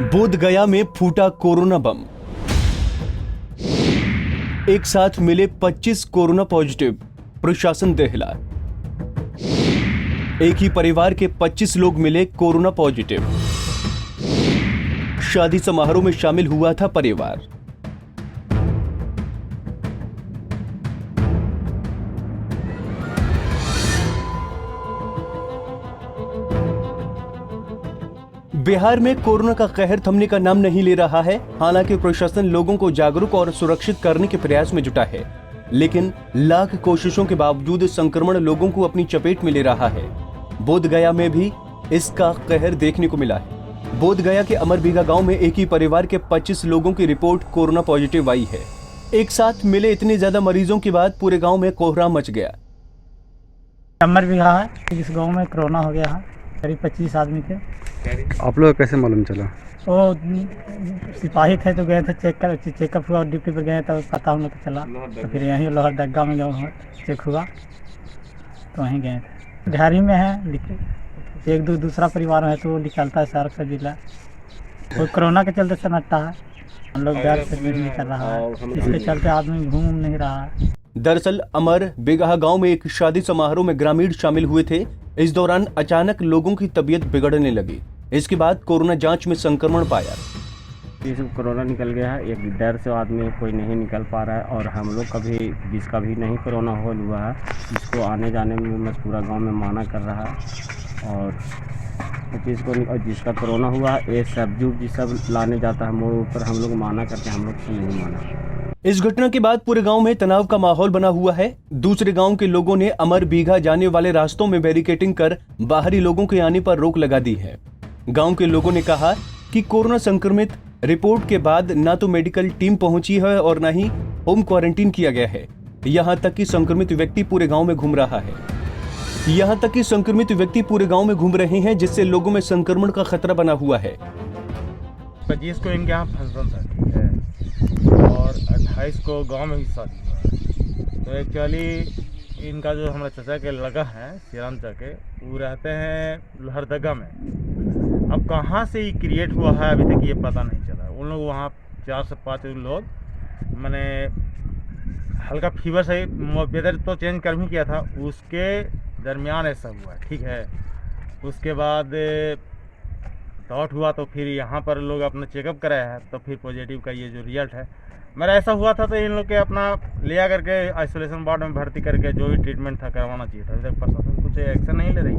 बोध गया में फूटा कोरोना बम। एक साथ मिले 25 कोरोना पॉजिटिव, प्रशासन दहला। एक ही परिवार के 25 लोग मिले कोरोना पॉजिटिव। शादी समारोह में शामिल हुआ था परिवार। बिहार में कोरोना का कहर थमने का नाम नहीं ले रहा है। हालांकि प्रशासन लोगों को जागरूक और सुरक्षित करने के प्रयास में जुटा है, लेकिन लाख कोशिशों के बावजूद संक्रमण लोगों को अपनी चपेट में ले रहा है। बोध गया में भी इसका कहर देखने को मिला है। बोध गया के अमरबीघा गांव में एक ही परिवार के 25 लोगों की रिपोर्ट कोरोना पॉजिटिव आई है। एक साथ मिले इतने ज्यादा मरीजों के बाद पूरे गाँव में कोहराम मच गया। अमरबीघा है, इस गाँव में कोरोना हो गया है। करीब 25 आदमी थे। आप लोग कैसे मालूम चला? वो सिपाही थे तो गए थे चेकअप हुआ, ड्यूटी पर गए तो पता हम लोग को चला। तो फिर यहीं लोहरदगा में गए, चेक हुआ तो वहीं गए थे। घारी में है, एक दूसरा परिवार है तो वो निकलता है शहर से जिला। वो कोरोना के चलते सन्नाटा है, हम लोग घर से नहीं कर रहा है, इसके चलते आदमी घूम नहीं रहा है। दरअसल अमरबीघा गांव में एक शादी समारोह में ग्रामीण शामिल हुए थे। इस दौरान अचानक लोगों की तबीयत बिगड़ने लगी। इसके बाद कोरोना जांच में संक्रमण पाया। कोरोना निकल गया है, एक डर से आदमी कोई नहीं निकल पा रहा है। और हम लोग का भी, जिसका भी नहीं कोरोना हुआ है, इसको आने जाने में पूरा गांव में माना कर रहा है। और जिसका कोरोना हुआ है, ये सब्जी सब लाने जाता है मोड़ ऊपर, हम लोग माना करते हैं, हम लोग से नहीं माना। इस घटना के बाद पूरे गांव में तनाव का माहौल बना हुआ है। दूसरे गांव के लोगों ने अमरबीघा जाने वाले रास्तों में बैरिकेडिंग कर बाहरी लोगों के आने पर रोक लगा दी है। गांव के लोगों ने कहा कि कोरोना संक्रमित रिपोर्ट के बाद न तो मेडिकल टीम पहुंची है और न ही होम क्वारंटीन किया गया है। यहां तक कि संक्रमित व्यक्ति पूरे गांव में घूम रहा है। जिससे लोगों में संक्रमण का खतरा बना हुआ है। 25 को इनके यहाँ फंक्शन था, ठीक है, और 28 को गांव में ही शादी हुआ। तो एक्चुअली इनका जो हमारे चाचा के लड़का है श्रीराम चाचा, वो रहते हैं लोहरदगा में। अब कहाँ से ये क्रिएट हुआ है अभी तक ये पता नहीं चला। उन लोग वहाँ 4 से 5 लोग मैंने हल्का फीवर से वेदर तो चेंज कर भी किया था, उसके दरमियान ऐसा हुआ, ठीक है। उसके बाद डॉट हुआ तो फिर यहाँ पर लोग अपना चेकअप कराया है, तो फिर पॉजिटिव का ये जो रिजल्ट है। मेरा ऐसा हुआ था तो इन लोग के अपना लिया करके आइसोलेशन वार्ड में भर्ती करके जो भी ट्रीटमेंट था करवाना चाहिए था। अभी तक प्रशासन कुछ एक्शन नहीं ले रही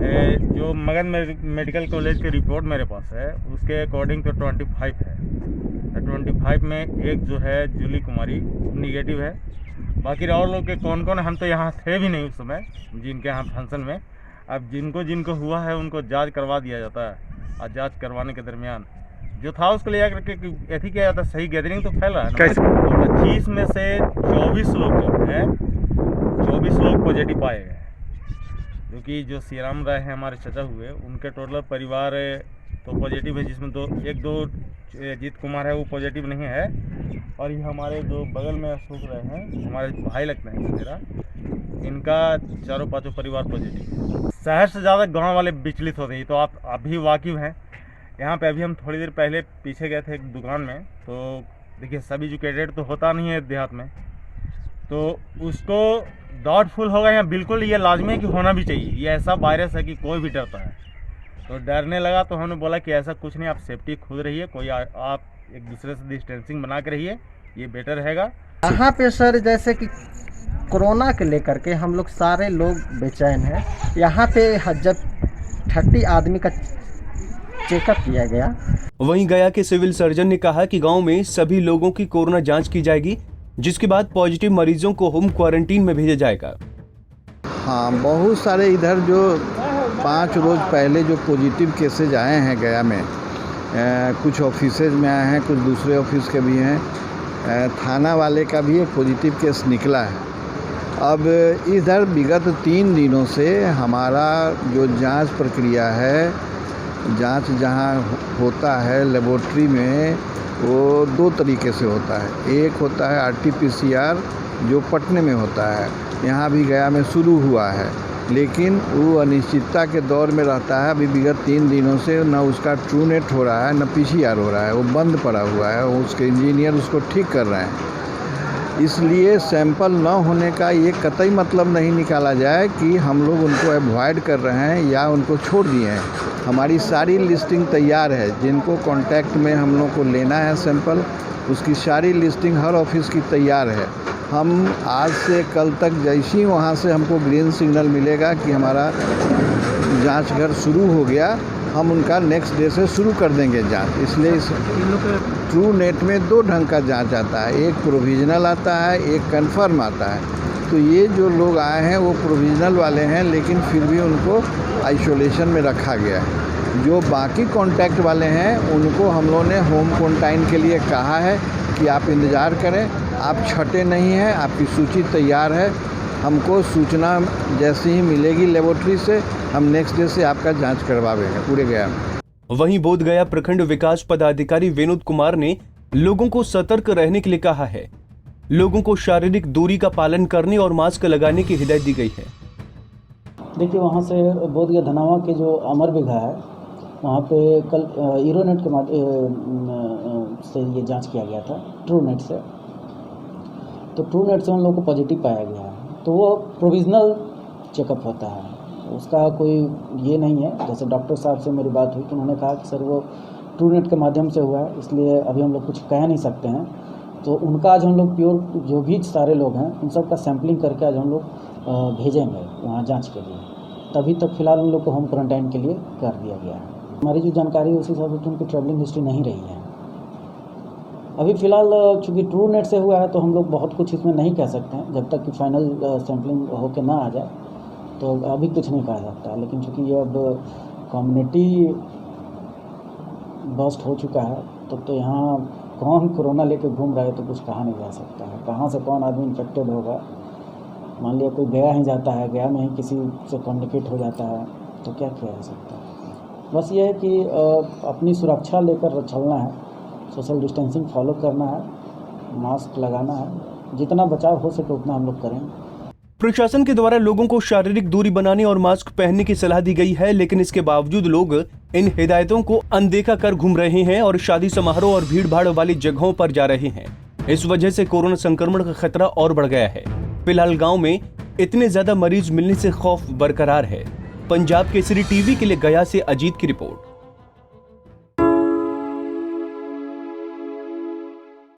है। जो मगध मेडिकल कॉलेज की रिपोर्ट मेरे पास है, उसके अकॉर्डिंग तो 25 है। 25 में एक जो है जूली कुमारी निगेटिव है। बाकी और लोग के कौन कौन, हम तो यहाँ थे भी नहीं उस समय जिनके यहाँ फंक्शन में। अब जिनको हुआ है उनको जांच करवा दिया जाता है, और जांच करवाने के दरमियान जो था उसको ले जाकर के ऐसी किया जाता है। सही गैदरिंग तो फैला है ना। तो 25 में से 24 लोग जो हैं, 24 लोग पॉजिटिव पाए गए। क्योंकि जो श्रीराम राय हैं हमारे चाचा हुए, उनके टोटल परिवार तो पॉजिटिव है, जिसमें एक दो जीत कुमार है वो पॉजिटिव नहीं है। और ये हमारे जो बगल में अशोक राय हैं, हमारे भाई लगते हैं मेरा, इनका 4-5 परिवार पॉजिटिव है। शहर से ज़्यादा गांव वाले विचलित होते हैं, तो आप अभी वाकिफ़ हैं। यहाँ पे अभी हम थोड़ी देर पहले पीछे गए थे एक दुकान में, तो देखिए सब एजुकेटेड तो होता नहीं है देहात में, तो उसको डाउटफुल होगा या बिल्कुल ये लाजमी है कि होना भी चाहिए। ये ऐसा वायरस है कि कोई भी डरता है, तो डरने लगा। तो हमने बोला कि ऐसा कुछ नहीं, आप सेफ्टी खुद रहिए, कोई आप एक दूसरे से डिस्टेंसिंग बना के रहिए, ये बेटर रहेगा। यहाँ पे सर जैसे कि कोरोना के लेकर के हम लोग सारे लोग बेचैन हैं। यहाँ पे जब 30 आदमी का चेकअप किया गया। वहीं गया के सिविल सर्जन ने कहा कि गांव में सभी लोगों की कोरोना जांच की जाएगी, जिसके बाद पॉजिटिव मरीजों को होम क्वारंटीन में भेजा जाएगा। हाँ, बहुत सारे इधर जो 5 रोज पहले जो पॉजिटिव केसेज आए हैं गया में, कुछ ऑफिसेज में आए हैं, कुछ दूसरे ऑफिस के भी हैं, थाना वाले का भी एक पॉजिटिव केस निकला है। अब इधर विगत 3 दिनों से हमारा जो जांच प्रक्रिया है, जांच जहां होता है लेबोरेटरी में, वो 2 तरीके से होता है। एक होता है RT-PCR जो पटने में होता है, यहाँ भी गया में शुरू हुआ है। लेकिन वो अनिश्चितता के दौर में रहता है। अभी विगत 3 दिनों से न उसका ट्रू नेट हो रहा है न PCR हो रहा है, वो बंद पड़ा हुआ है। उसके इंजीनियर उसको ठीक कर रहे हैं। इसलिए सैंपल न होने का ये कतई मतलब नहीं निकाला जाए कि हम लोग उनको अवॉइड कर रहे हैं या उनको छोड़ दिए हैं। हमारी सारी लिस्टिंग तैयार है। जिनको कॉन्टैक्ट में हम लोग को लेना है सैंपल, उसकी सारी लिस्टिंग हर ऑफिस की तैयार है। हम आज से कल तक जैसे ही वहाँ से हमको ग्रीन सिग्नल मिलेगा कि हमारा जांच घर शुरू हो गया, हम उनका नेक्स्ट डे से शुरू कर देंगे जांच। इसलिए इस ट्रू नेट में 2 ढंग का जांच आता है, एक प्रोविजनल आता है, एक कन्फर्म आता है। तो ये जो लोग आए हैं वो प्रोविजनल वाले हैं, लेकिन फिर भी उनको आइसोलेशन में रखा गया है। जो बाकी कॉन्टैक्ट वाले हैं उनको हम लोगों ने होम क्वारंटाइन के लिए कहा है कि आप इंतज़ार करें, आप छटे नहीं हैं, आपकी सूची तैयार है। हमको सूचना जैसे ही मिलेगी लेबोरेटरी से, हम नेक्स्ट डे से आपका जांच करवाएंगे पूरे गया में। वहीं बोधगया प्रखंड विकास पदाधिकारी विनोद कुमार ने लोगों को सतर्क रहने के लिए कहा है। लोगों को शारीरिक दूरी का पालन करने और मास्क लगाने की हिदायत दी गई है। देखिए, वहाँ से बोधगया धनावा के जो अमर बिघा है, वहाँ पे कल ईरोनेट के माध्यम से ये जांच किया गया था, ट्रू नेट से। तो ट्रू नेट से उन लोगों को पॉजिटिव पाया गया है। तो वो प्रोविजनल चेकअप होता है, उसका कोई ये नहीं है। जैसे डॉक्टर साहब से मेरी बात हुई तो उन्होंने कहा कि सर वो ट्रू नेट के माध्यम से हुआ है, इसलिए अभी हम लोग कुछ कह नहीं सकते हैं। तो उनका आज हम लोग प्योर जो भी सारे लोग हैं उन सब का सैम्पलिंग करके आज हम लोग भेजेंगे वहाँ जांच के लिए। तभी तक फिलहाल उन लोग को होम क्वारंटाइन के लिए कर दिया गया है। हमारी जो जानकारी है उस हिसाब से उनकी ट्रैवलिंग हिस्ट्री नहीं रही है। अभी फ़िलहाल चूँकि ट्रू नेट से हुआ है तो हम लोग बहुत कुछ इसमें नहीं कह सकते हैं। जब तक कि फाइनल सैम्पलिंग होके ना आ जाए तो अभी कुछ नहीं कहा जाता है। लेकिन चूँकि ये अब कम्युनिटी बस्ट हो चुका है तो यहाँ कौन कोरोना लेके घूम रहा है तो कुछ कहा नहीं जा सकता है। कहाँ से कौन आदमी इन्फेक्टेड होगा, मान लिया कोई गया ही जाता है, गया में ही किसी से कम्युनिकेट हो जाता है तो क्या किया जा सकता है। बस ये है कि अपनी सुरक्षा लेकर चलना है, सोशल डिस्टेंसिंग फॉलो करना है, मास्क लगाना है, जितना बचाव हो सके उतना हम लोग करेंगे। प्रशासन के द्वारा लोगों को शारीरिक दूरी बनाने और मास्क पहनने की सलाह दी गई है, लेकिन इसके बावजूद लोग इन हिदायतों को अनदेखा कर घूम रहे हैं और शादी समारोह और भीड़ भाड़ वाली जगहों पर जा रहे हैं। इस वजह से कोरोना संक्रमण का खतरा और बढ़ गया है। फिलहाल गांव में इतने ज्यादा मरीज मिलने से खौफ बरकरार है। पंजाब केसरी टीवी के लिए गया से अजीत की रिपोर्ट।